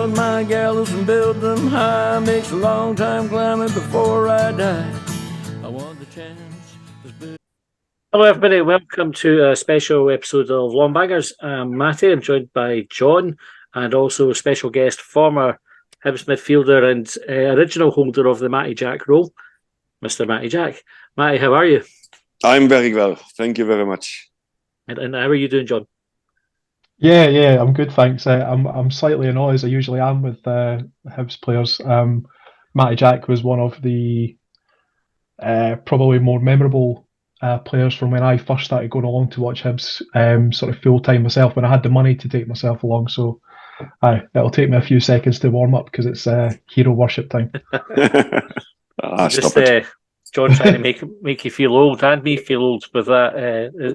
build my gallows and build them high. Makes a long time climbing before I die. I want the chance. Hello everybody, welcome to a special episode of Longbangers. I'm Matty, I'm joined by John and also a special guest, former Hibs midfielder and original holder of the Matty Jack role, Mr. Matty Jack. Matty, how are you? I'm very well, thank you very much. And how are you doing, John? Yeah, I'm good, thanks. I'm slightly annoyed as I usually am with Hibs players. Matty Jack was one of the probably more memorable players from when I first started going along to watch Hibs sort of full time myself when I had the money to take myself along. So it'll take me a few seconds to warm up because it's hero worship time. John trying to make you feel old and me feel old with that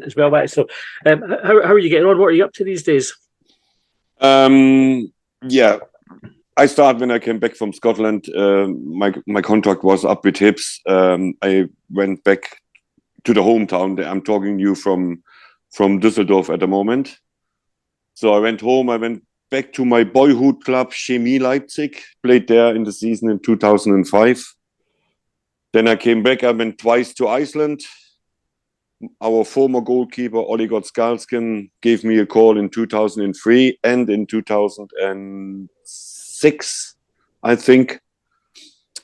as well, Matty. So how are you getting on? What are you up to these days? Yeah, I started when I came back from Scotland. My contract was up with Hibs. I went back to the hometown. I'm talking to you from Düsseldorf at the moment. So I went home. I went back to my boyhood club, Chemie Leipzig. Played there in the season in 2005. Then I came back. I went twice to Iceland. Our former goalkeeper, Oliver Skalskin, gave me a call in 2003 and in 2006, I think.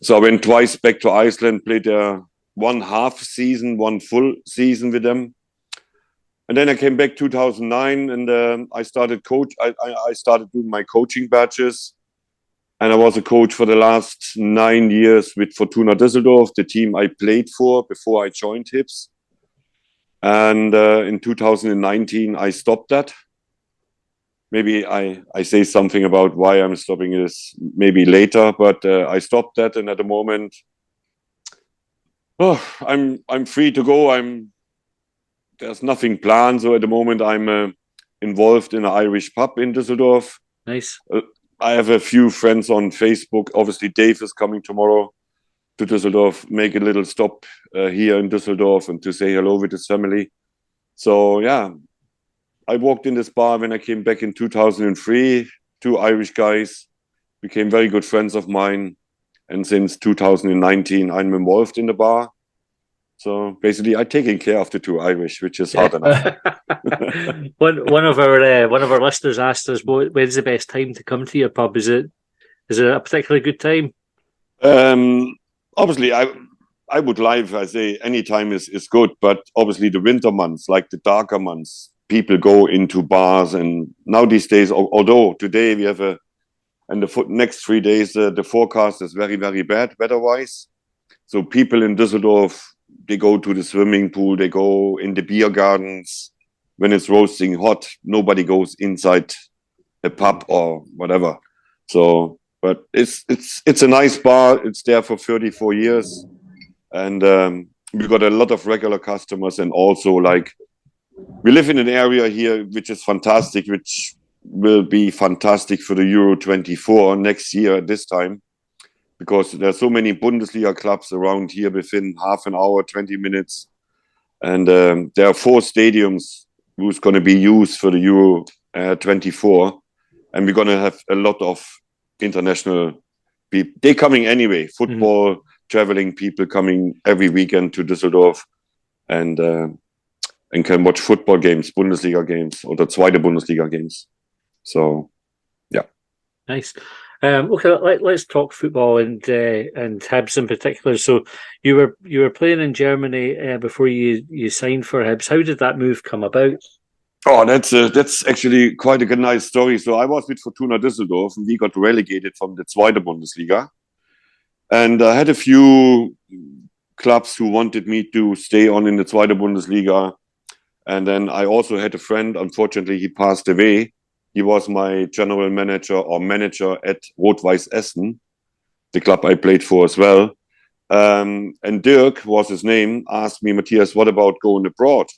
So I went twice back to Iceland, played there one half season, one full season with them. And then I came back 2009 and I started I started doing my coaching badges. And I was a coach for the last 9 years with Fortuna Düsseldorf, the team I played for before I joined Hibs. And in 2019, I stopped that. Maybe I say something about why I'm stopping this maybe later, but I stopped that. And at the moment, I'm free to go. There's nothing planned. So at the moment, I'm involved in an Irish pub in Düsseldorf. Nice. I have a few friends on Facebook. Obviously, Dave is coming tomorrow to Düsseldorf, make a little stop here in Düsseldorf and to say hello with his family. So, yeah, I walked in this bar when I came back in 2003. 2 Irish guys became very good friends of mine. And since 2019, I'm involved in the bar. So basically, I'm taking care of the 2 Irish, which is hard enough. One of our listeners asked us, when's the best time to come to your pub? Is it a particularly good time? Obviously, I would like, I say, any time is good, but obviously the winter months, like the darker months, people go into bars. And now these days, although today we have and the next 3 days, the forecast is very, very bad weather-wise. So people in Düsseldorf, they go to the swimming pool, they go in the beer gardens. When it's roasting hot, nobody goes inside a pub or whatever. So, but it's a nice bar. It's there for 34 years. And we got a lot of regular customers. And also, like, we live in an area here which is fantastic, which will be fantastic for the Euro 24 next year at this time. Because there are so many Bundesliga clubs around here within half an hour, 20 minutes. And there are 4 stadiums who's going to be used for the Euro 24. And we're going to have a lot of international people. They're coming anyway. Football, traveling people coming every weekend to Düsseldorf and can watch football games, Bundesliga games or the Zweite Bundesliga games. So, yeah. Nice. Okay, let's talk football and Hibs in particular. So you were playing in Germany before you signed for Hibs. How did that move come about? Oh, that's actually quite a nice story. So I was with Fortuna Düsseldorf and we got relegated from the Zweite Bundesliga. And I had a few clubs who wanted me to stay on in the Zweite Bundesliga. And then I also had a friend, unfortunately he passed away. He was my general manager at Rot-Weiß Essen, the club I played for as well. And Dirk was his name, asked me, Matthias, what about going abroad?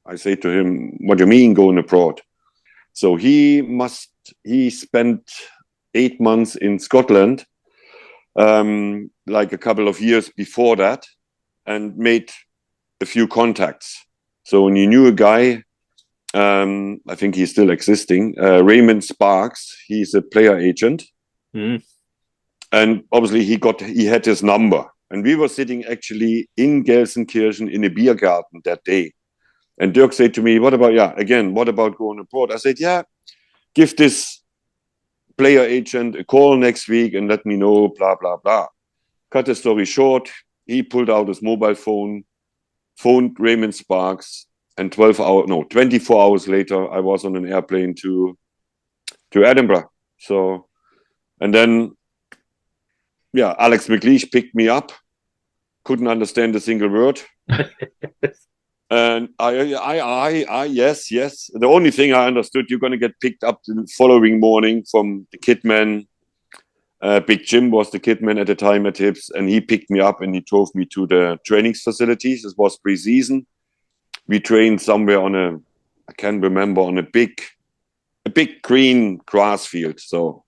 I say to him, what do you mean going abroad? So he spent 8 months in Scotland, like a couple of years before that, and made a few contacts. So when he knew a guy I think he's still existing. Raymond Sparks, he's a player agent. Mm. And obviously he had his number. And we were sitting actually in Gelsenkirchen in a beer garden that day. And Dirk said to me, what about going abroad? I said, yeah, give this player agent a call next week and let me know, blah, blah, blah. Cut the story short, he pulled out his mobile phone, phoned Raymond Sparks, and 24 hours later, I was on an airplane to Edinburgh. So, and then, Alex McLeish picked me up, couldn't understand a single word. And yes. The only thing I understood, you're going to get picked up the following morning from the kidman. Big Jim was the kidman at the time at Hibs, and he picked me up and he drove me to the training facilities. It was pre-season. We trained somewhere on a big green grass field. So,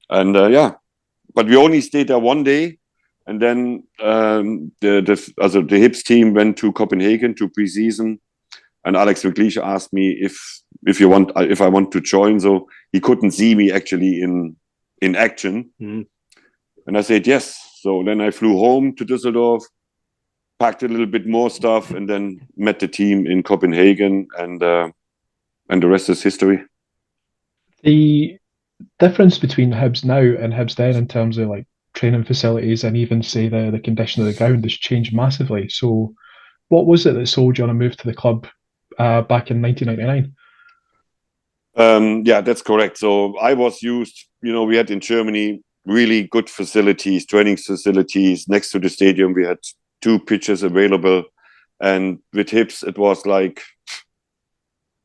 and but we only stayed there one day. And then the Hibs team went to Copenhagen to pre-season, and Alex McLeish asked me if I want to join. So he couldn't see me actually in action, and I said yes. So then I flew home to Düsseldorf, packed a little bit more stuff, and then met the team in Copenhagen, and the rest is history. The difference between Hibs now and Hibs then in terms of like training facilities and even say the condition of the ground has changed massively. So what was it that sold you on a move to the club back in 1999? That's correct. So I was used, we had in Germany really good facilities, training facilities. Next to the stadium, we had 2 pitches available. And with Hibs, it was like,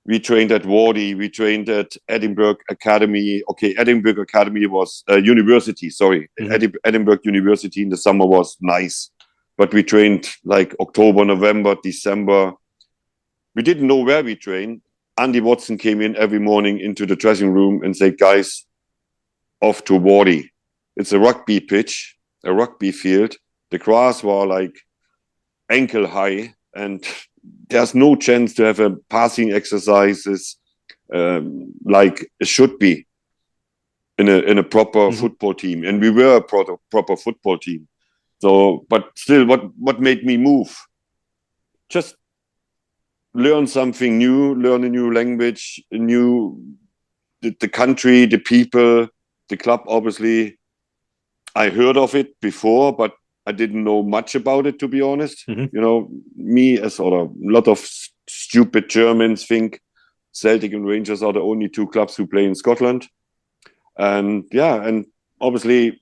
we trained at Wardy, we trained at Edinburgh Academy. Okay, Edinburgh Academy was university, sorry. Mm-hmm. Edinburgh University in the summer was nice. But we trained like October, November, December. We didn't know where we trained. Andy Watson came in every morning into the dressing room and said, guys, off to Wardy. It's a rugby pitch, a rugby field. The grass was like ankle high, and there's no chance to have a passing exercises like it should be in a proper football team. And we were a proper football team. So, but still, what made me move? Just learn something new, learn a new language, the country, the people, the club, obviously. I heard of it before, but I didn't know much about it, to be honest. Mm-hmm. Me as a lot of stupid Germans think Celtic and Rangers are the only 2 clubs who play in Scotland. And and obviously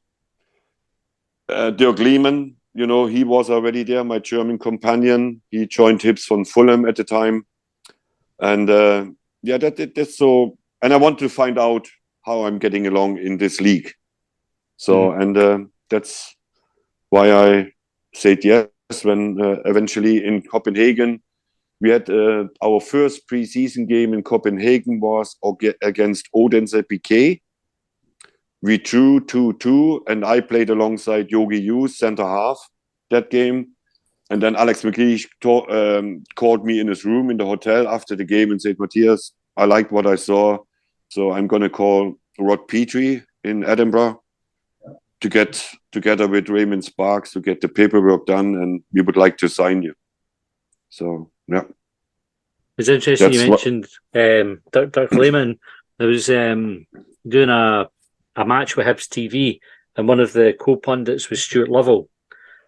Dirk Lehmann, he was already there, my German companion. He joined Hibs from Fulham at the time. And that's so. And I want to find out how I'm getting along in this league. So, and that's why I said yes when eventually in Copenhagen, we had our first pre-season game in Copenhagen was against Odense BK. We drew 2-2, and I played alongside Yogi Hughes, centre half, that game. And then Alex McLeish called me in his room in the hotel after the game and said, Matthias, I liked what I saw, so I'm going to call Rod Petrie in Edinburgh to get together with Raymond Sparks to get the paperwork done, and we would like to sign you. So, yeah. It's interesting you mentioned Dirk Lehmann. I was doing a match with Hibs TV, and one of the co-pundits was Stuart Lovell.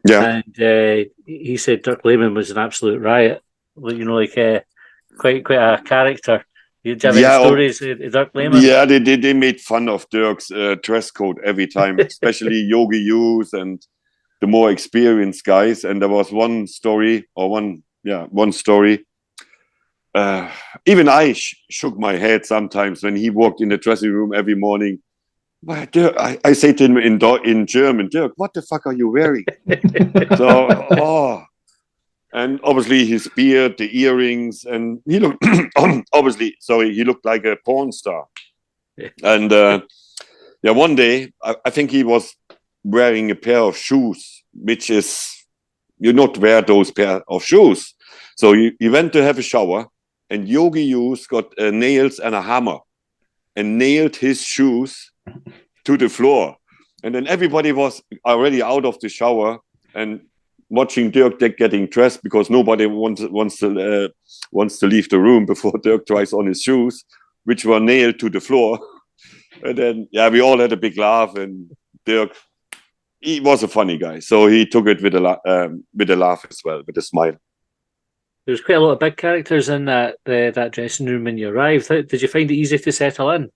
Yeah. And he said Dirk Lehmann was an absolute riot. Quite a character. Do you have any stories of Dirk Lehmann? Yeah, they made fun of Dirk's dress code every time, especially Yogi Hughes and the more experienced guys. And there was one story. Even I shook my head sometimes when he walked in the dressing room every morning. Dirk, I say to him in German, Dirk, what the fuck are you wearing? And obviously his beard, the earrings, and he looked he looked like a porn star. And one day I think he was wearing a pair of shoes, which is you not wear those pair of shoes. So he went to have a shower, and Yogi Hughes got nails and a hammer and nailed his shoes to the floor. And then everybody was already out of the shower and watching Dirk getting dressed because nobody wants to leave the room before Dirk tries on his shoes, which were nailed to the floor. And then, we all had a big laugh. And Dirk, he was a funny guy, so he took it with a laugh as well, with a smile. There was quite a lot of big characters in that dressing room when you arrived. Did you find it easy to settle in?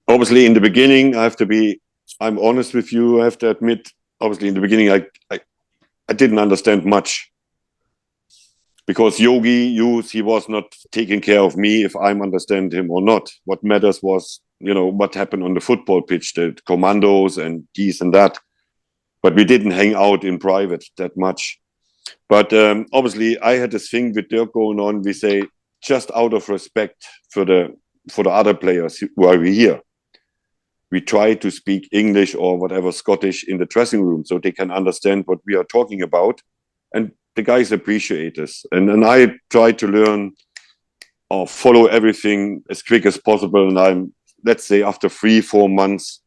Obviously, in the beginning, I'm honest with you, I have to admit, obviously, in the beginning, I didn't understand much. Because Yogi Hughes, he was not taking care of me if I'm understand him or not. What matters was, what happened on the football pitch, the commandos and this and that. But we didn't hang out in private that much. But obviously, I had this thing with Dirk going on. We say, just out of respect for the other players who are here, we try to speak English or whatever Scottish in the dressing room so they can understand what we are talking about. And the guys appreciate this. And I try to learn or follow everything as quick as possible. And let's say after 3-4 months,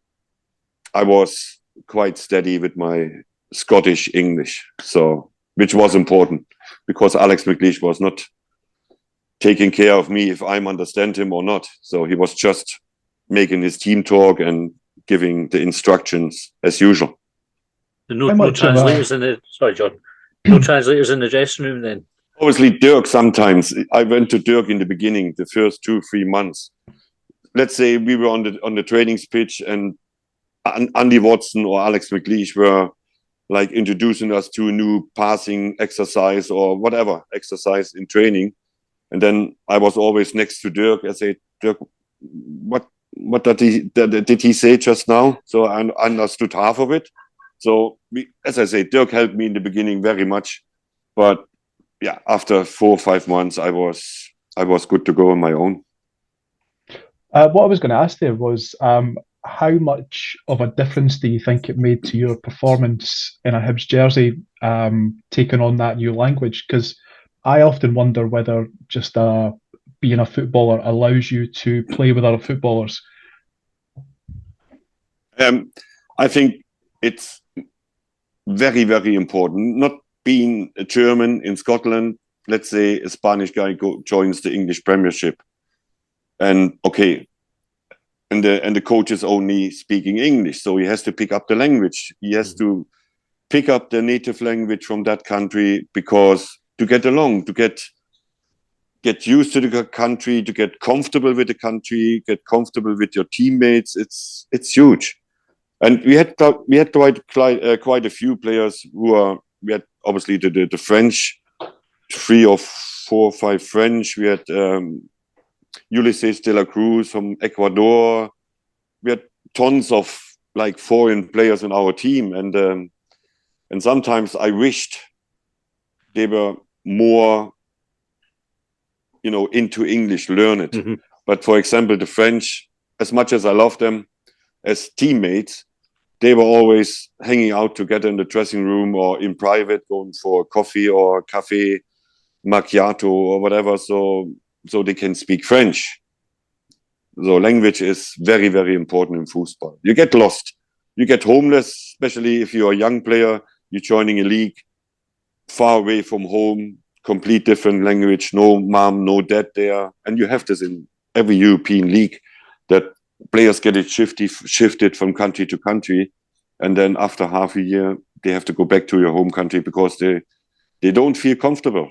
I was quite steady with my Scottish English. So, which was important because Alex McLeish was not taking care of me if I'm understand him or not. So he was just making his team talk and giving the instructions as usual. No translators in the... Sorry, John. No translators in the dressing room then? Obviously, Dirk sometimes. I went to Dirk in the beginning, the first 2-3 months. Let's say we were on the training pitch and Andy Watson or Alex McLeish were like introducing us to a new passing exercise or whatever exercise in training. And then I was always next to Dirk. I say, Dirk, what did he say just now? So I understood half of it. So as I say, Dirk helped me in the beginning very much. But after 4 or 5 months, I was good to go on my own. What I was going to ask there was, how much of a difference do you think it made to your performance in a Hibs jersey, taking on that new language? Because I often wonder whether just being a footballer allows you to play with other footballers. I think it's very, very important. Not being a German in Scotland, let's say a Spanish guy joins the English Premiership, and the coach is only speaking English, so he has to pick up the language. He has to pick up the native language from that country because to get along, to get used to the country, to get comfortable with the country, get comfortable with your teammates. It's huge. And we had quite a few players we had obviously the French, 3 or 4 or 5 French. We had Ulysses de la Cruz from Ecuador. We had tons of like foreign players in our team, and sometimes I wished they were more, into English, learn it. Mm-hmm. But for example, the French, as much as I love them as teammates, they were always hanging out together in the dressing room or in private, going for coffee or cafe macchiato or whatever, so they can speak French. So language is very, very important in football. You get lost. You get homeless, especially if you're a young player, you're joining a league far away from home, complete different language, no mom, no dad there. And you have this in every European league, that players get it shifted from country to country. And then after half a year, they have to go back to your home country because they don't feel comfortable.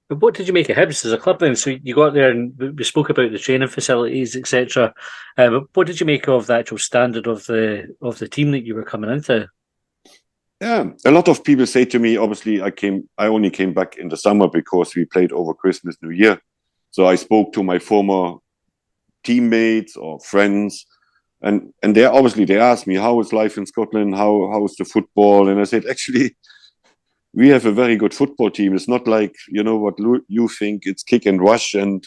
But what did you make of Hibs as a club then? So you got there and we spoke about the training facilities, etc. But what did you make of the actual standard of the team that you were coming into? Yeah, a lot of people say to me, obviously, I only came back in the summer because we played over Christmas, New Year. So I spoke to my former teammates or friends, and they asked me, how is life in Scotland? How is the football? And I said, actually, we have a very good football team. It's not like, what you think, it's kick and rush and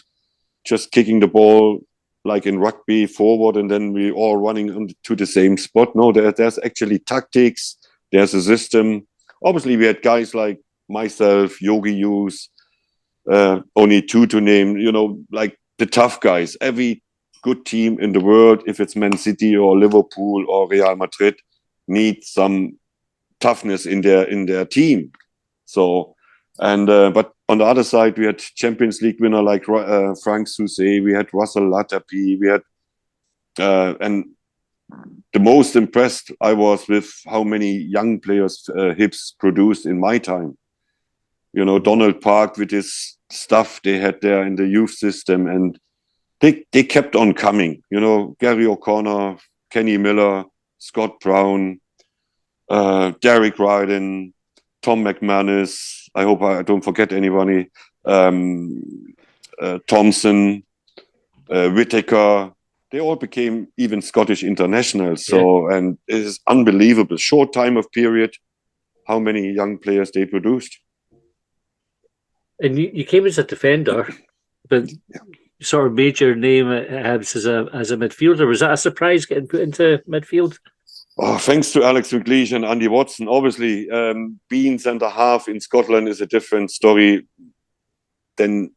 just kicking the ball like in rugby forward and then we all running to the same spot. No, there's actually tactics. There's a system. Obviously, we had guys like myself, Yogi Hughes, only two to name, like the tough guys. Every good team in the world, if it's Man City or Liverpool or Real Madrid, needs some toughness in their team. So, but on the other side, we had Champions League winner like Frank Sauzee, we had Russell Latapi, we had, and the most impressed I was with how many young players Hibs produced in my time. Donald Park with his stuff they had there in the youth system, and they kept on coming. Gary O'Connor, Kenny Miller, Scott Brown, Derek Ryden, Tom McManus. I hope I don't forget anybody. Thompson, Whittaker. They all became even Scottish internationals. So, and it is unbelievable. Short time of period, how many young players they produced. And you came as a defender, but you sort of made your name at Hibs as a midfielder. Was that a surprise getting put into midfield? Oh, thanks to Alex McLeish and Andy Watson. Obviously, being centre half in Scotland is a different story than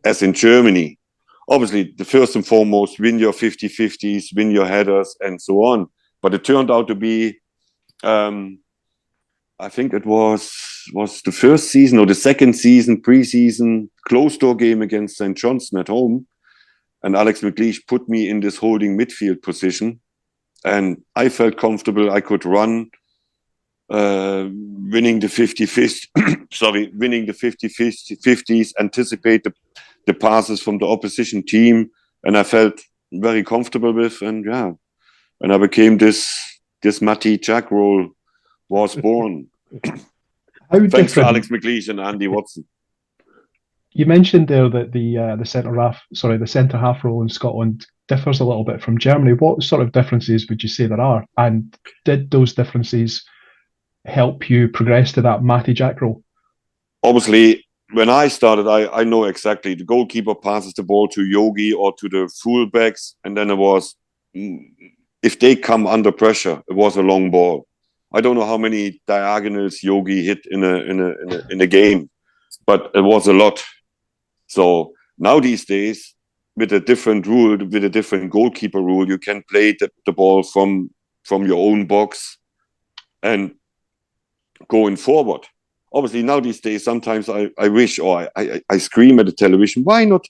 as in Germany. Obviously, the first and foremost, win your 50-50s, win your headers, and so on. But it turned out to be, I think it was the first season or the second season, pre-season, closed-door game against St. Johnstone at home. And Alex McLeish put me in this holding midfield position. And I felt comfortable. I could run, winning the 50-50s, anticipate the passes from the opposition team, and I felt very comfortable with. And I became this Matty Jack role was born. Thanks to Alex McLeish and Andy Watson. You mentioned there that the centre half role in Scotland differs a little bit from Germany. What sort of differences would you say there are? And did those differences help you progress to that Matty Jack role? Obviously, when I started, I know exactly. The goalkeeper passes the ball to Yogi or to the fullbacks, and then it was, if they come under pressure, it was a long ball. I don't know how many diagonals Yogi hit in a game, but it was a lot. So now these days, with a different rule, with a different goalkeeper rule, you can play the ball from your own box and going forward. Obviously, now these days, sometimes I wish, or I scream at the television, why not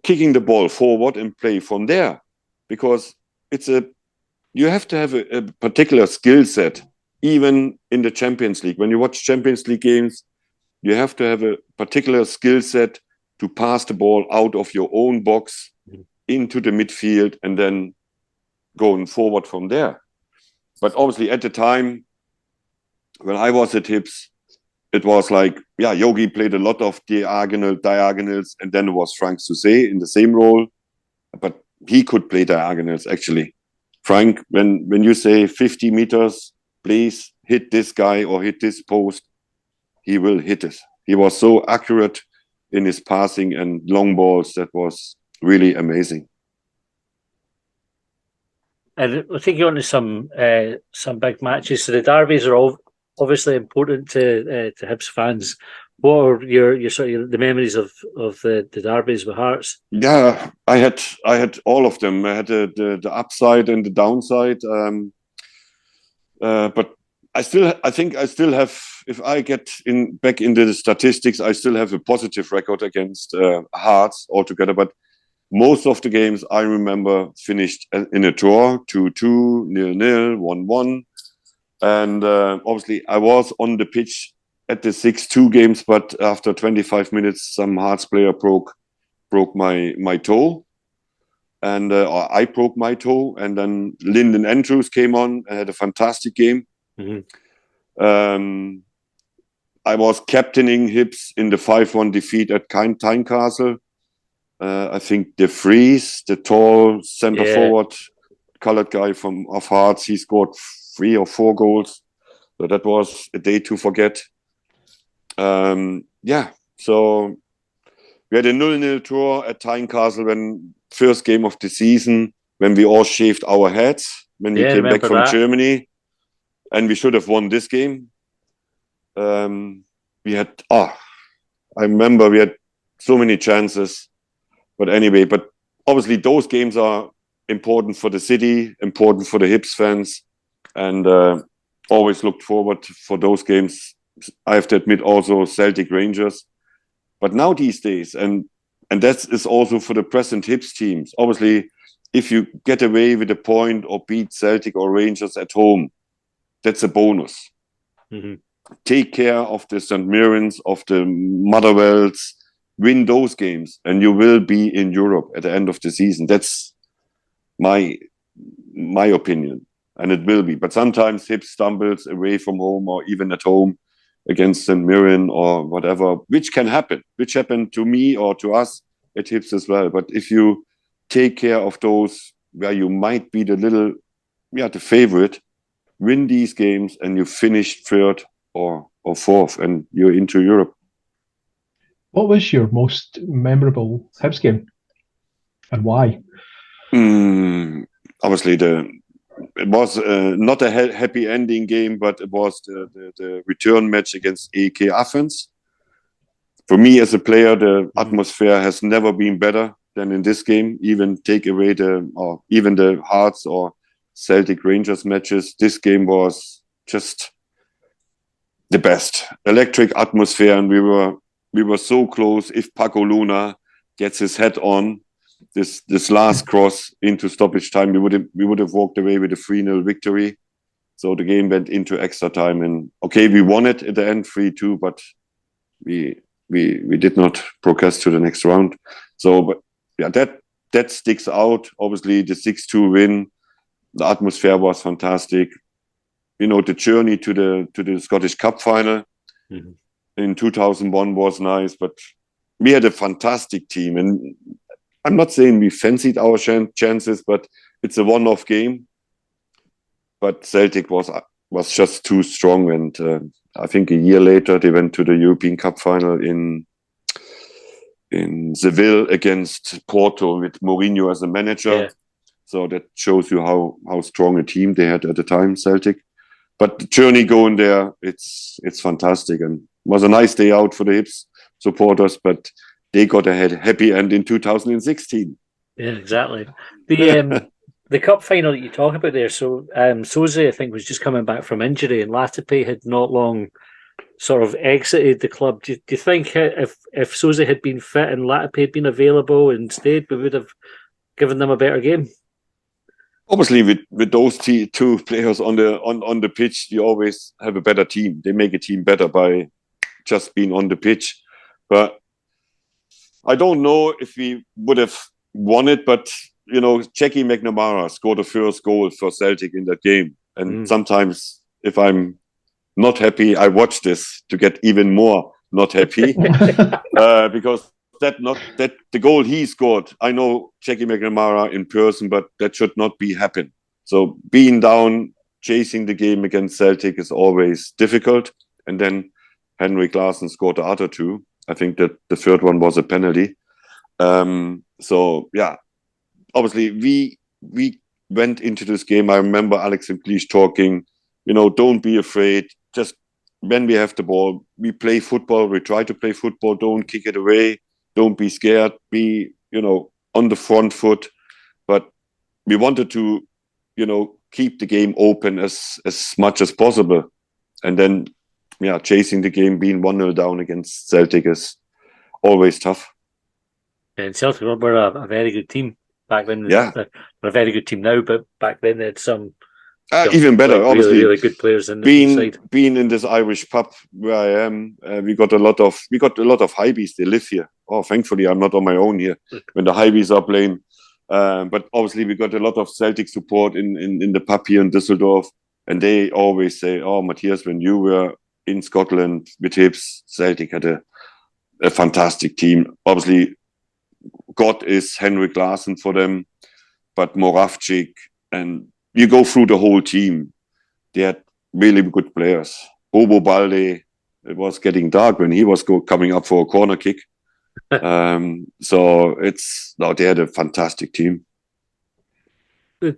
kicking the ball forward and play from there? Because you have to have a particular skill set, even in the Champions League. When you watch Champions League games, you have to have a particular skill set to pass the ball out of your own box into the midfield and then going forward from there. But obviously, at the time, when I was at Hibs, it was like, Yogi played a lot of diagonals, and then it was Frank Sauzee in the same role, but he could play diagonals, actually. Frank, when you say 50 meters, please hit this guy or hit this post, he will hit it. He was so accurate in his passing and long balls. That was really amazing. And we'll take you on to some big matches. So the derbies are all obviously important to Hibs fans. What are your sort of the memories of the derbies with Hearts? Yeah, I had all of them. I had the upside and the downside. But I think I still have. If I get back into the statistics, I still have a positive record against Hearts altogether. But most of the games I remember finished in a draw, 2-2, 0-0, 1-1. And obviously, I was on the pitch at the 6-2 games, but after 25 minutes, some Hearts player broke my toe, and or I broke my toe. And then Lyndon Andrews came on and had a fantastic game. Mm-hmm. I was captaining Hibs in the 5-1 defeat at Tynecastle. I think De Vries, the tall centre forward, coloured guy of Hearts, he scored 3 or 4 goals. So that was a day to forget. So we had a 0-0 draw at Tynecastle when first game of the season, when we all shaved our heads when we came back from Germany, and we should have won this game. I remember we had so many chances. But anyway, but obviously those games are important for the city, important for the Hibs fans, and always looked forward for those games. I have to admit also Celtic Rangers. But now these days, and that is also for the present Hibs teams, obviously, if you get away with a point or beat Celtic or Rangers at home, that's a bonus. Mm-hmm. Take care of the St. Mirrens, of the Motherwells, win those games, and you will be in Europe at the end of the season. That's my opinion, and it will be. But sometimes Hibs stumbles away from home or even at home against St. Mirren or whatever, which can happen, which happened to me or to us at Hibs as well. But if you take care of those where you might be the favorite, win these games and you finish third or fourth and you're into Europe. What was your most memorable Hibs game and why? Obviously, it was not a happy ending game, but it was the return match against AEK Athens. For me as a player, the atmosphere has never been better than in this game. Even take away even the Hearts or Celtic Rangers matches, this game was just the best. Electric atmosphere, and we were so close. If Paco Luna gets his head on this last cross into stoppage time, we would have walked away with a 3-0 victory. So the game went into extra time, and okay, we won it at the end 3-2, but we did not progress to the next round. So, but yeah, that sticks out. Obviously, the 6-2 win, the atmosphere was fantastic. You know, the journey to the Scottish Cup final in 2001 was nice, but we had a fantastic team, and I'm not saying we fancied our chances, but it's a one-off game. But Celtic was just too strong, and I think a year later they went to the European Cup final in Seville against Porto with Mourinho as a manager. Yeah. So that shows you how strong a team they had at the time, Celtic. But the journey going there, it's fantastic, and it was a nice day out for the Hibs supporters, but they got a happy end in 2016. Yeah, exactly. The cup final that you talk about there, so Sauzee, I think, was just coming back from injury, and Latipi had not long sort of exited the club. Do you think if Sauzee had been fit and Latipi had been available and stayed, we would have given them a better game? Obviously, with those two players on the pitch, you always have a better team. They make a team better by just being on the pitch. But I don't know if we would have won it, but you know, Jackie McNamara scored the first goal for Celtic in that game. And sometimes if I'm not happy, I watch this to get even more not happy. Because the goal he scored, I know Jackie McNamara in person, but that should not be happen. So being down, chasing the game against Celtic is always difficult. And then Henrik Larsson scored the other two. I think that the third one was a penalty. So yeah, obviously we went into this game. I remember Alex McLeish talking, you know, don't be afraid. Just when we have the ball, we play football. We try to play football. Don't kick it away. Don't be scared. Be, you know, on the front foot. But we wanted to, you know, keep the game open as much as possible. And then, yeah, chasing the game, being 1-0 down against Celtic is always tough. And Celtic were a very good team back then. Yeah. They're a very good team now, but back then they had some even better, like obviously. Really good players in the side. Being in this Irish pub where I am, we got a lot of Hibs. They live here. Oh, thankfully I'm not on my own here when the Hibs are playing. But obviously we got a lot of Celtic support in the pub here in Düsseldorf, and they always say, "Oh, Matthias, when you were in Scotland with Hibs, Celtic had a fantastic team." Obviously, God is Henrik Larsson for them, but Moravcik, and you go through the whole team. They had really good players. Bobo Balde, it was getting dark when he was coming up for a corner kick. So they had a fantastic team. You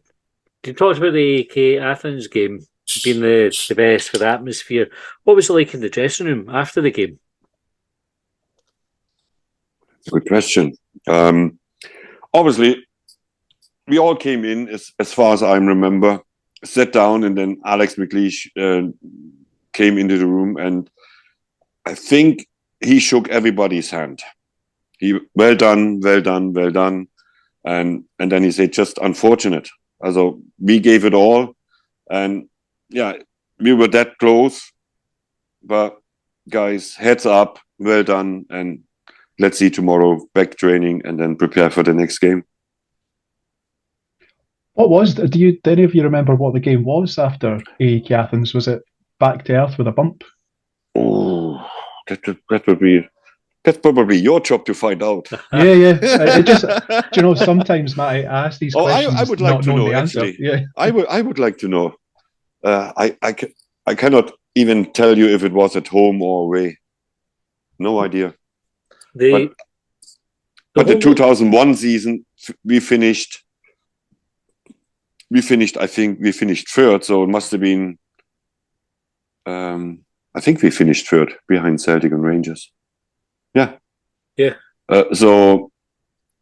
talked about the AK Athens game being the best for the atmosphere. What was it like in the dressing room after the game? Good question. Obviously, we all came in, as far as I remember, sat down, and then Alex McLeish came into the room, and I think he shook everybody's hand. Well done, well done, well done. And then he said, just unfortunate. Also, we gave it all, and yeah, we were that close. But guys, heads up, well done, and let's see tomorrow, back training, and then prepare for the next game. Do any of you remember what the game was after AEK Athens? Was it back to earth with a bump? Oh, that's probably your job to find out. Yeah. It just, do you know, sometimes, Matty, I ask these questions. I would like to know, actually. Yeah. I would like to know. I cannot even tell you if it was at home or away. No idea. But the 2001 season, we finished. I think we finished third, so it must have been. I think we finished third behind Celtic and Rangers. Yeah. So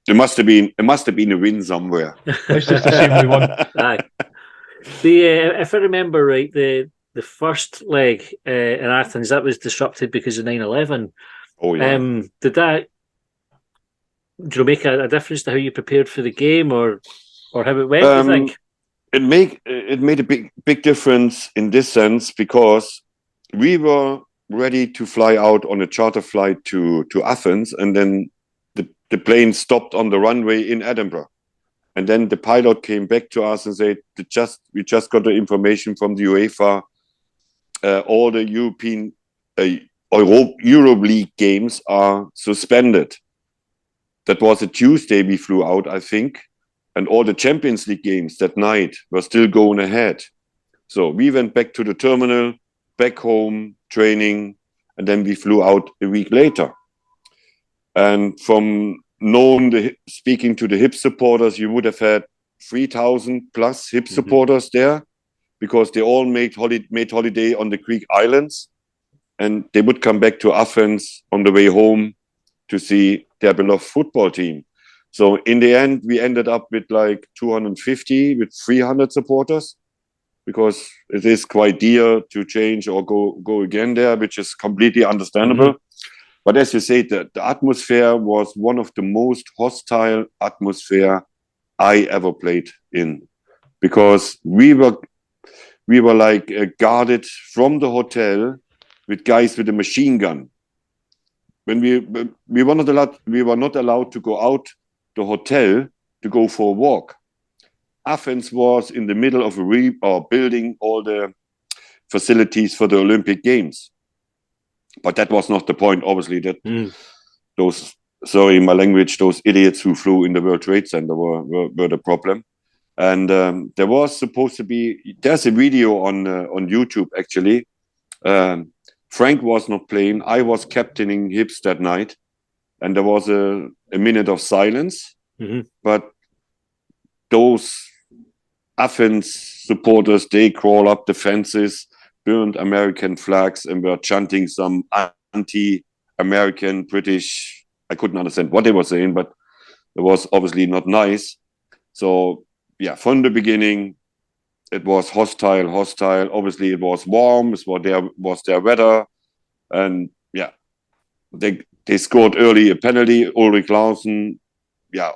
it must have been a win somewhere. Let's just assume we won. Aye. If I remember right, the first leg in Athens, that was disrupted because of 9/11. Oh yeah. Did that make a difference to how you prepared for the game, or how it went? I think it made a big difference in this sense, because we were ready to fly out on a charter flight to Athens, and then the plane stopped on the runway in Edinburgh, and then the pilot came back to us and said, we just got the information from the UEFA, all the European Europe League games are suspended. That was a Tuesday we flew out, I think, and all the Champions League games that night were still going ahead. So we went back to the terminal, back home, training, and then we flew out a week later. And from speaking to the Hibs supporters, you would have had 3,000 plus Hibs supporters there, because they all made holiday on the Greek islands, and they would come back to Athens on the way home to see their beloved football team. So in the end, we ended up with like 250 with 300 supporters, because it is quite dear to change or go again there, which is completely understandable. But as you say, the atmosphere was one of the most hostile atmosphere I ever played in, because we were like guarded from the hotel with guys with a machine gun. When we were not allowed to go out the hotel to go for a walk. Athens was in the middle of building all the facilities for the Olympic Games. But that was not the point, obviously, that those, sorry, my language, those idiots who flew in the World Trade Center were the problem. And there was supposed to be, there's a video on YouTube, actually. Frank was not playing. I was captaining Hibs that night. And there was a minute of silence. But those Athens supporters, they crawl up the fences, burned American flags, and were chanting some anti-American, British. I couldn't understand what they were saying, but it was obviously not nice. So, yeah, from the beginning, it was hostile. Obviously, it was warm. It was their weather. And, yeah, they scored early a penalty, Ulrich Larsen. Yeah,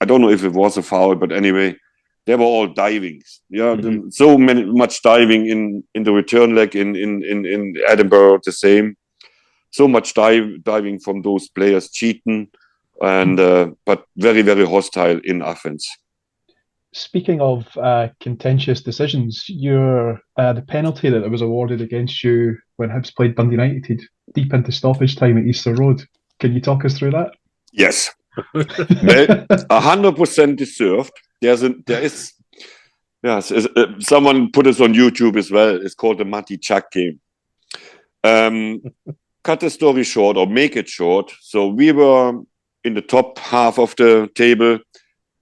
I don't know if it was a foul, but anyway, they were all diving. Yeah, so much diving in the return leg in Edinburgh, the same. So much diving from those players cheating, and but very, very hostile in Athens. Speaking of contentious decisions, the penalty that was awarded against you when Hibs played Dundee United deep into stoppage time at Easter Road. Can you talk us through that? Yes. 100% deserved. Someone put this on YouTube as well. It's called the Matty Jack game. Cut the story short, or make it short. So we were in the top half of the table,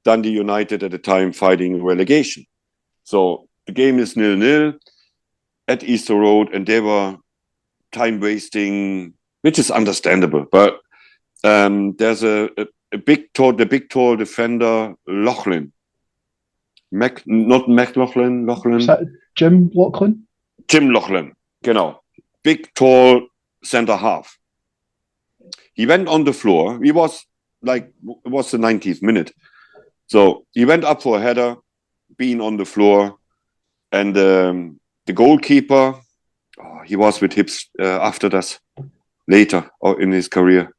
Dundee United at the time fighting relegation. So the game is 0-0 at Easter Road, and they were time wasting, which is understandable. But There's a big tall defender, Loughlin. Not McLaughlin, Loughlin. Is that Jim Loughlin? Jim Loughlin, genau. Big, tall center half. He went on the floor. It was the 90th minute. So he went up for a header, being on the floor. And the goalkeeper, he was with Hibs after that, later in his career.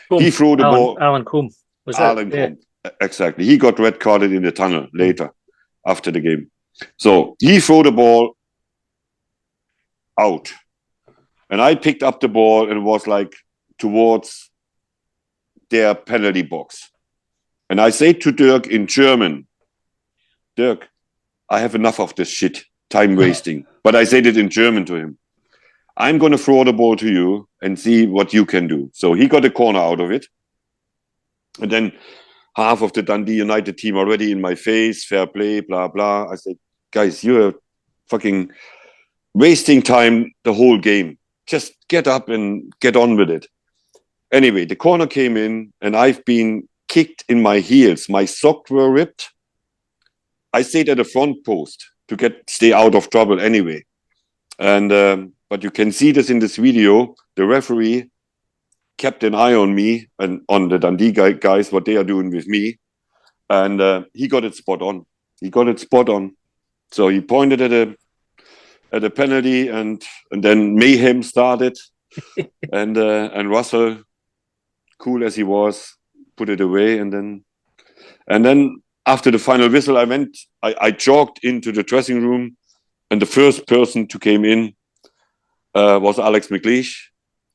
Combe. He threw the ball. Alan Combe. Alan Combe. Exactly. He got red carded in the tunnel later after the game. So he threw the ball out. And I picked up the ball and was like towards their penalty box. And I say to Dirk in German, Dirk, I have enough of this shit, time wasting. But I said it in German to him. I'm going to throw the ball to you and see what you can do. So he got a corner out of it. And then half of the Dundee United team already in my face, fair play, blah, blah. I said, guys, you're fucking wasting time the whole game. Just get up and get on with it. Anyway, the corner came in and I've been kicked in my heels. My socks were ripped. I stayed at the front post to stay out of trouble anyway. And but you can see this in this video. The referee kept an eye on me and on the Dundee guys, what they are doing with me. And he got it spot on. So he pointed at a penalty and then mayhem started. and Russell, cool as he was, put it away. And then after the final whistle, I jogged into the dressing room, and the first person to came in was Alex McLeish.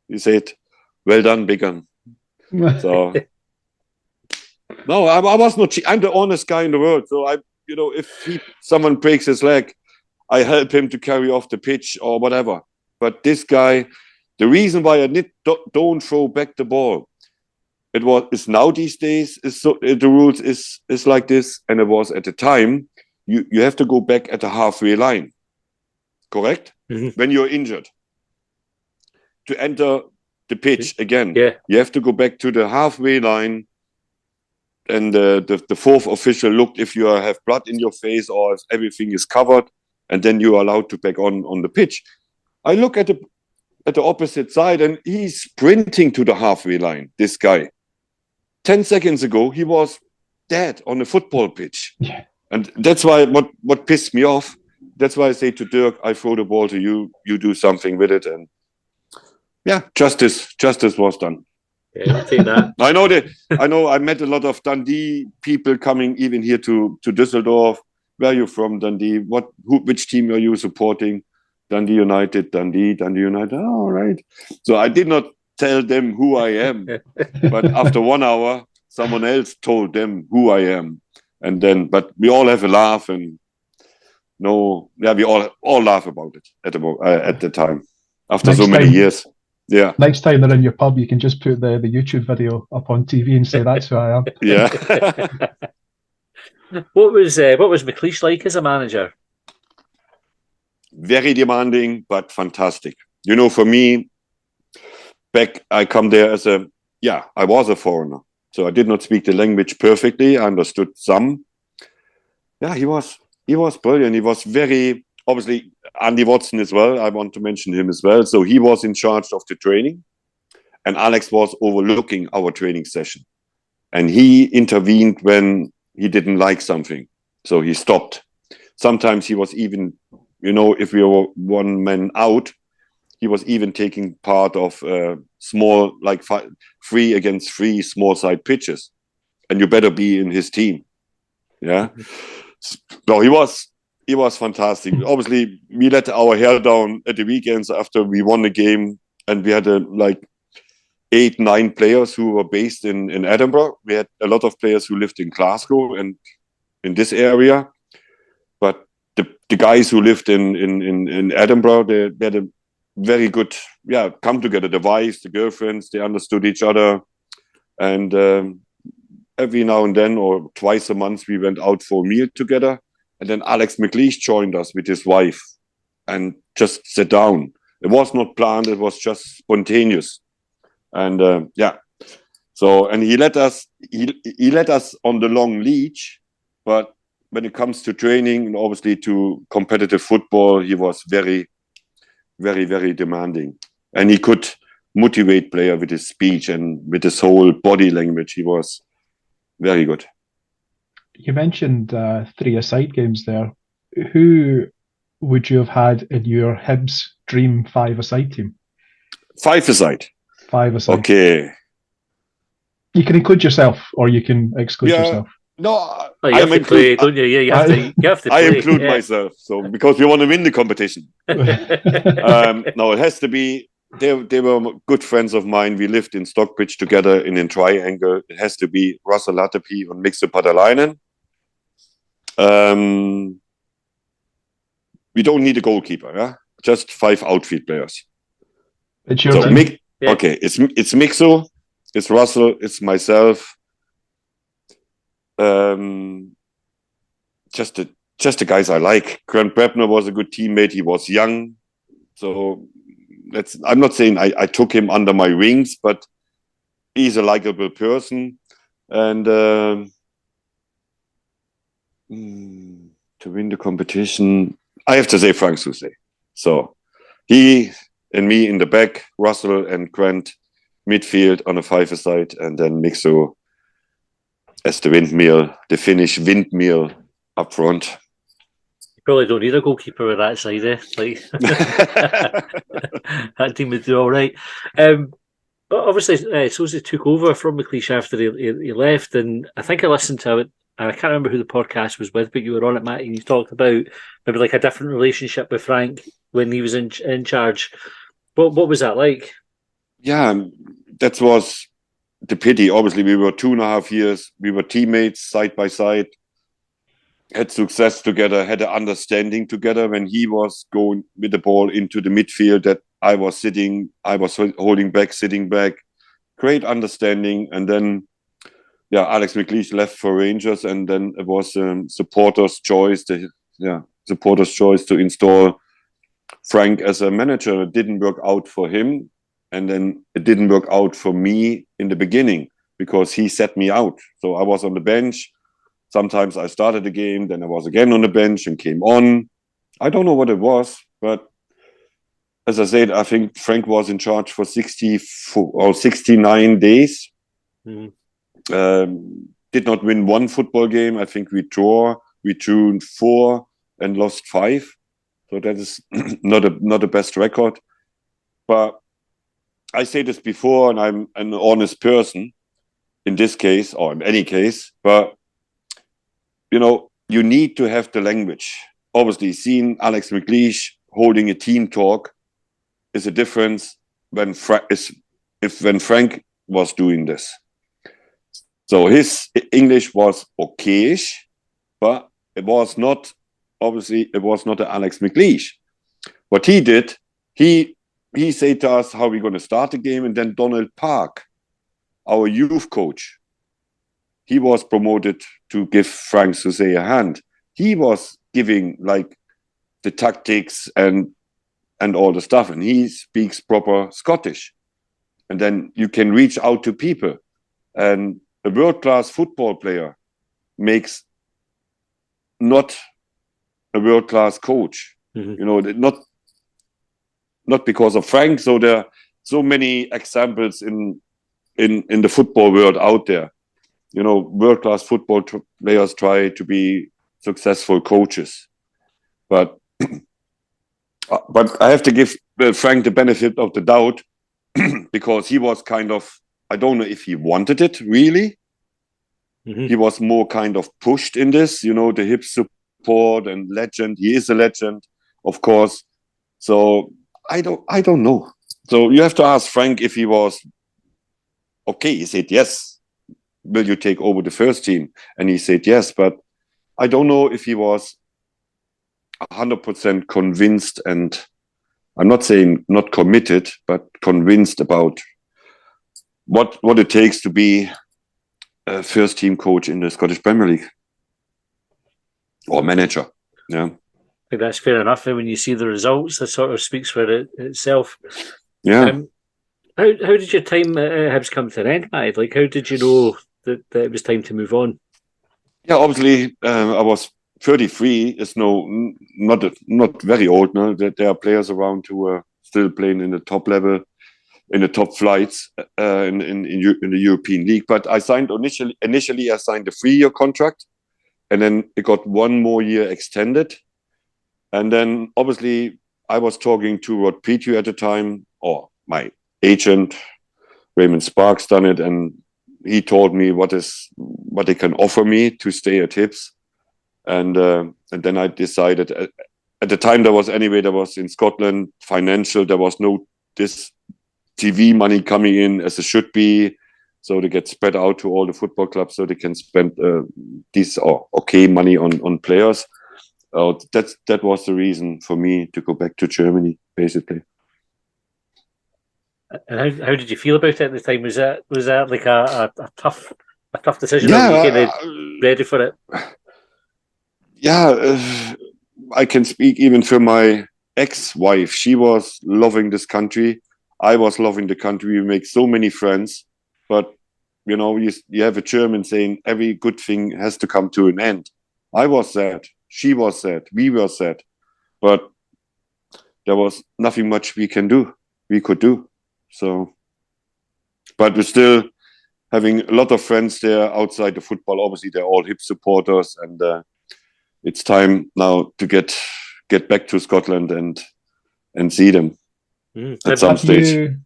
He said, "Well done, big gun." So no, I was not. I'm the honest guy in the world. So if someone breaks his leg, I help him to carry off the pitch or whatever. But this guy, the reason why I don't throw back the ball, it's now these days. The rules is like this, and it was at the time. You have to go back at the halfway line, correct? Mm-hmm. When you're injured, to enter the pitch again, you have to go back to the halfway line. And the fourth official looked if you have blood in your face or if everything is covered, and then you are allowed to back on the pitch. I look at the opposite side, and he's sprinting to the halfway line. This guy. 10 seconds ago, he was dead on a football pitch. Yeah. And that's why what pissed me off. That's why I say to Dirk, I throw the ball to you, you do something with it. And yeah, justice was done. Yeah, I'll take that. I know I met a lot of Dundee people coming even here to Düsseldorf. Where are you from, Dundee? Which team are you supporting? Dundee United, Dundee United. Oh, all right. So I did not tell them who I am. But after 1 hour, someone else told them who I am. And then, but we all have a laugh and we all laugh about it at the time. After so many years. Yeah. Next time they're in your pub, you can just put the YouTube video up on TV and say that's who I am. Yeah. What was McLeish like as a manager? Very demanding, but fantastic. For me, I come there I was a foreigner. So I did not speak the language perfectly. I understood some. Yeah, he was brilliant. He was very, obviously, Andy Watson as well. I want to mention him as well. So he was in charge of the training. And Alex was overlooking our training session. And he intervened when he didn't like something. So he stopped. Sometimes he was even, if we were one man out, he was even taking part of small, like 3 against 3 small side pitches. And you better be in his team. Yeah. So he was fantastic. Obviously, we let our hair down at the weekends after we won the game. And we had 8-9 players who were based in Edinburgh. We had a lot of players who lived in Glasgow and in this area. But the guys who lived in Edinburgh, they had a very good, come together. The wives, the girlfriends, they understood each other. And every now and then, or twice a month, we went out for a meal together. And then Alex McLeish joined us with his wife and just sat down. It was not planned. It was just spontaneous. And so So, and he let us on the long leash, but when it comes to training and obviously to competitive football, he was very, very, very demanding. And he could motivate player with his speech and with his whole body language. He was very good. You mentioned 3-a-side games there. Who would you have had in your Hibs dream 5-a-side team? 5-a-side. 5-a-side. Okay. You can include yourself, or you can exclude yourself. No, you have to play, don't you? Yeah, you have to play. I include myself, so because we want to win the competition. No, it has to be. They were good friends of mine. We lived in Stockbridge together in a triangle. It has to be Russell Lattepi and Mikse Patalainen. We don't need a goalkeeper, yeah? Just 5 outfield players. It's your team. Okay, it's Mikse, it's Russell, it's myself. Just the guys I like. Grant Brebner was a good teammate. He was young, so I'm not saying I took him under my wings, but he's a likable person. And to win the competition, I have to say Frank Sauzee. So he and me in the back, Russell and Grant midfield on a 5-a-side, and then Mikse as the windmill, the Finnish windmill up front. You probably don't need a goalkeeper with that side, eh? Like, that team would do all right. Obviously, Sauzee took over from McLeish after he left, and I think I listened to it. And I can't remember who the podcast was with, but you were on it, Matt, and you talked about maybe like a different relationship with Frank when he was in charge. What was that like? Yeah, that was the pity. Obviously, we were 2.5 years. We were teammates side by side, had success together, had an understanding together. When he was going with the ball into the midfield, that I was holding back, sitting back. Great understanding. And then, Alex McLeish left for Rangers, and then it was supporters' choice. Supporters' choice to install Frank as a manager. It didn't work out for him. And then it didn't work out for me in the beginning because he set me out. So I was on the bench. Sometimes I started the game, then I was again on the bench and came on. I don't know what it was, but as I said, I think Frank was in charge for 69 days. Did not win one football game. I think we drew 4 and lost 5. So that is not a best record. But I say this before, and I'm an honest person in this case, or in any case, but, you need to have the language. Obviously, seeing Alex McLeish holding a team talk is a difference when Frank was doing this. So his English was okayish, but it was not an Alex McLeish. What he did, he said to us how we're going to start the game, and then Donald Park, our youth coach, he was promoted to give Frank Sauzee a hand. He was giving like the tactics and all the stuff, and he speaks proper Scottish. And then you can reach out to people. And a world-class football player makes not a world-class coach. Not because of Frank. So there are so many examples in the football world out there. World-class football players try to be successful coaches. But I have to give Frank the benefit of the doubt because he was kind of, I don't know if he wanted it really. He was more kind of pushed in this, the Hibs support and legend. He is a legend, of course. So I don't know. So you have to ask Frank if he was okay. He said yes. Will you take over the first team? And he said yes, but I don't know if he was 100% convinced, and I'm not saying not committed, but convinced about what it takes to be a first team coach in the Scottish Premier League or manager. Yeah. I think that's fair enough. And when you see the results, that sort of speaks for itself. Yeah. How did your time at Hibs come to an end, Matty? Like, how did you know that it was time to move on? Yeah, obviously, I was 33. It's not very old. No, there are players around who are still playing in the top level, in the top flights in the European League. But I signed initially I signed a 3-year contract, and then it got 1 more year extended. And then obviously I was talking to Rod Petrie at the time, or my agent, Raymond Sparks, done it, and he told me what they can offer me to stay at Hibs. And then I decided, at the time there was in Scotland financial, there was no this TV money coming in as it should be, so they get spread out to all the football clubs so they can spend this okay money on players. That was the reason for me to go back to Germany, basically. And how did you feel about it at the time? Was that like a tough decision? Yeah, Or were you kind of ready for it? Yeah, I can speak even for my ex-wife. She was loving this country. I was loving the country. We make so many friends, but you have a German saying every good thing has to come to an end. I was sad. She was sad. We were sad, but there was nothing much we could do. So, but we're still having a lot of friends there outside the football. Obviously, they're all Hibs supporters, and it's time now to get back to Scotland and see them at some stage.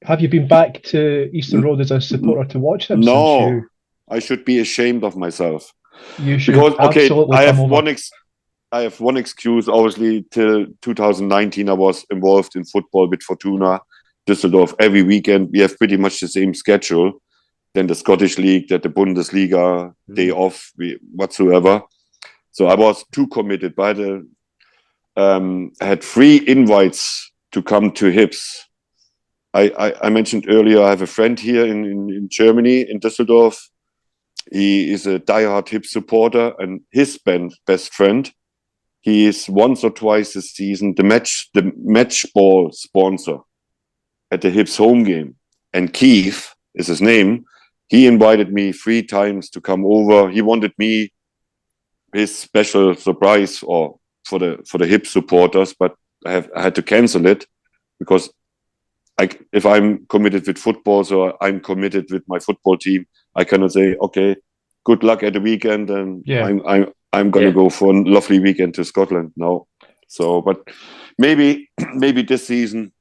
Have you been back to Eastern Road as a supporter to watch them? No, I should be ashamed of myself. You should absolutely I have one excuse. Obviously, till 2019, I was involved in football with Fortuna Düsseldorf every weekend. We have pretty much the same schedule than the Scottish League, that the Bundesliga, day off, whatsoever. So I was too committed. But I had 3 invites to come to Hibs. I mentioned earlier, I have a friend here in Germany, in Düsseldorf. He is a diehard Hibs supporter, and his best friend, he is once or twice a season the match ball sponsor at the Hibs home game. And Keith is his name. He invited me 3 times to come over. He wanted me his special surprise for the Hibs supporters, but I had to cancel it because if I'm committed with football, so I'm committed with my football team, I cannot say, okay, good luck at the weekend, and I'm gonna go for a lovely weekend to Scotland. No, so but maybe this season.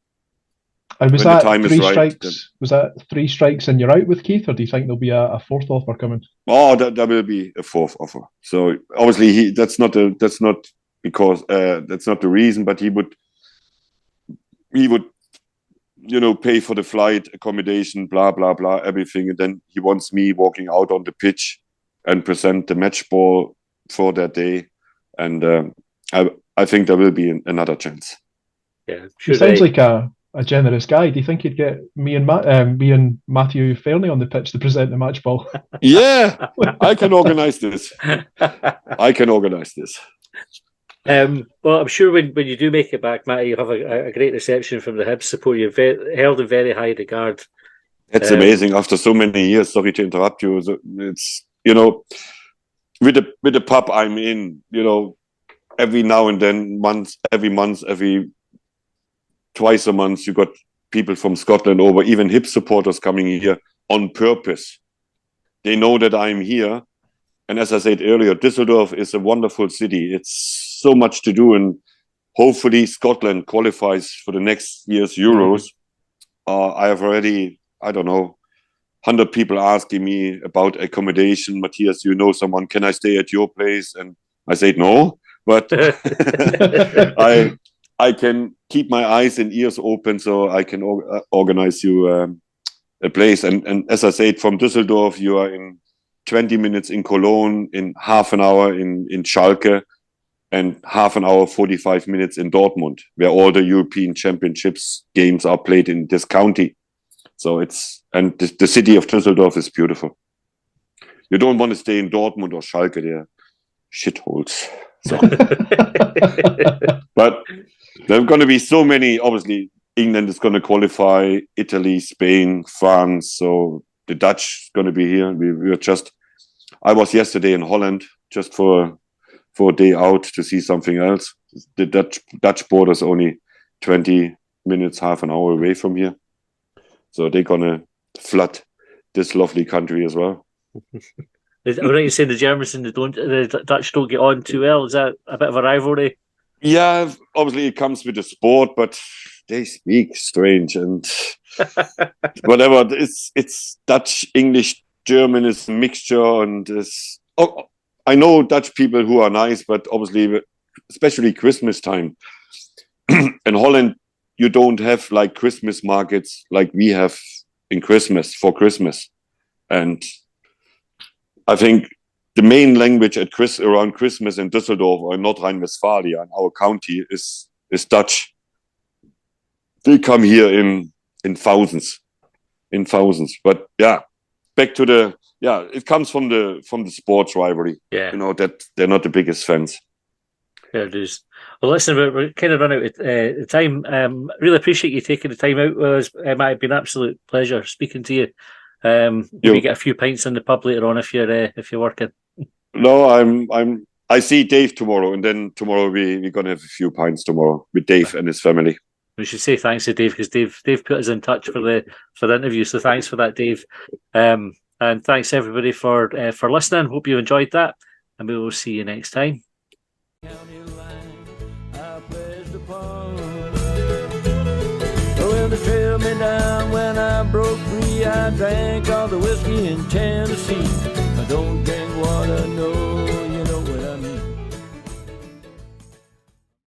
And was that 3 strikes? Was that 3 strikes and you're out with Keith, or do you think there'll be a 4th offer coming? Oh, there will be a 4th offer. So obviously that's not because that's not the reason, but he would pay for the flight, accommodation, blah blah blah, everything, and then he wants me walking out on the pitch and present the match ball for that day, and I think there will be another chance. Yeah, he sounds like a generous guy. Do you think you'd get me and Matthew Fairley on the pitch to present the match ball? Yeah, I can organize this. Well, I'm sure when you do make it back, Matty, you'll have a great reception from the Hibs support. You're held in very high regard. That's amazing. After so many years, sorry to interrupt you. It's with the pub I'm in, every now and then, every twice a month, you got people from Scotland over, even Hibs supporters coming here on purpose. They know that I'm here. And as I said earlier, Düsseldorf is a wonderful city. It's so much to do, and hopefully Scotland qualifies for the next year's Euros. I have already, 100 people asking me about accommodation. Matthias, you know someone, can I stay at your place? And I said no, but I can keep my eyes and ears open, so I can organize you a place. And as I said, from Düsseldorf, you are in 20 minutes in Cologne, in half an hour in Schalke, and half an hour, 45 minutes in Dortmund, where all the European Championships games are played in this county. So the city of Düsseldorf is beautiful. You don't want to stay in Dortmund or Schalke, they're shitholes. So. But there are going to be so many, obviously, England is going to qualify, Italy, Spain, France. So the Dutch going to be here. We were I was yesterday in Holland just for a day out to see something else. The Dutch border is only 20 minutes, half an hour away from here. So they're going to flood this lovely country as well. I'm right in saying the Germans and the Dutch don't get on too well. Is that a bit of a rivalry? Yeah, obviously it comes with the sport, but they speak strange and whatever. It's Dutch, English, German is a mixture, and I know Dutch people who are nice, but obviously, especially Christmas time in Holland, you don't have like Christmas markets like we have for Christmas, and I think the main language around Christmas in Düsseldorf or in North Rhine-Westphalia, in our county, is Dutch. They come here in thousands. But yeah, back to it comes from the sports rivalry. Yeah, that they're not the biggest fans. Yeah, it is. Well, listen, we're kind of run out of time. Really appreciate you taking the time out with us. It might have been an absolute pleasure speaking to you. Maybe get a few pints in the pub later on if you're working. No, I see Dave tomorrow, and then tomorrow we're gonna have a few pints tomorrow with Dave and his family. We should say thanks to Dave because Dave put us in touch for the interview. So thanks for that, Dave. And thanks everybody for listening. Hope you enjoyed that, and we will see you next time. Well, they trailed me down when I broke free. I drank all the whiskey in Tennessee.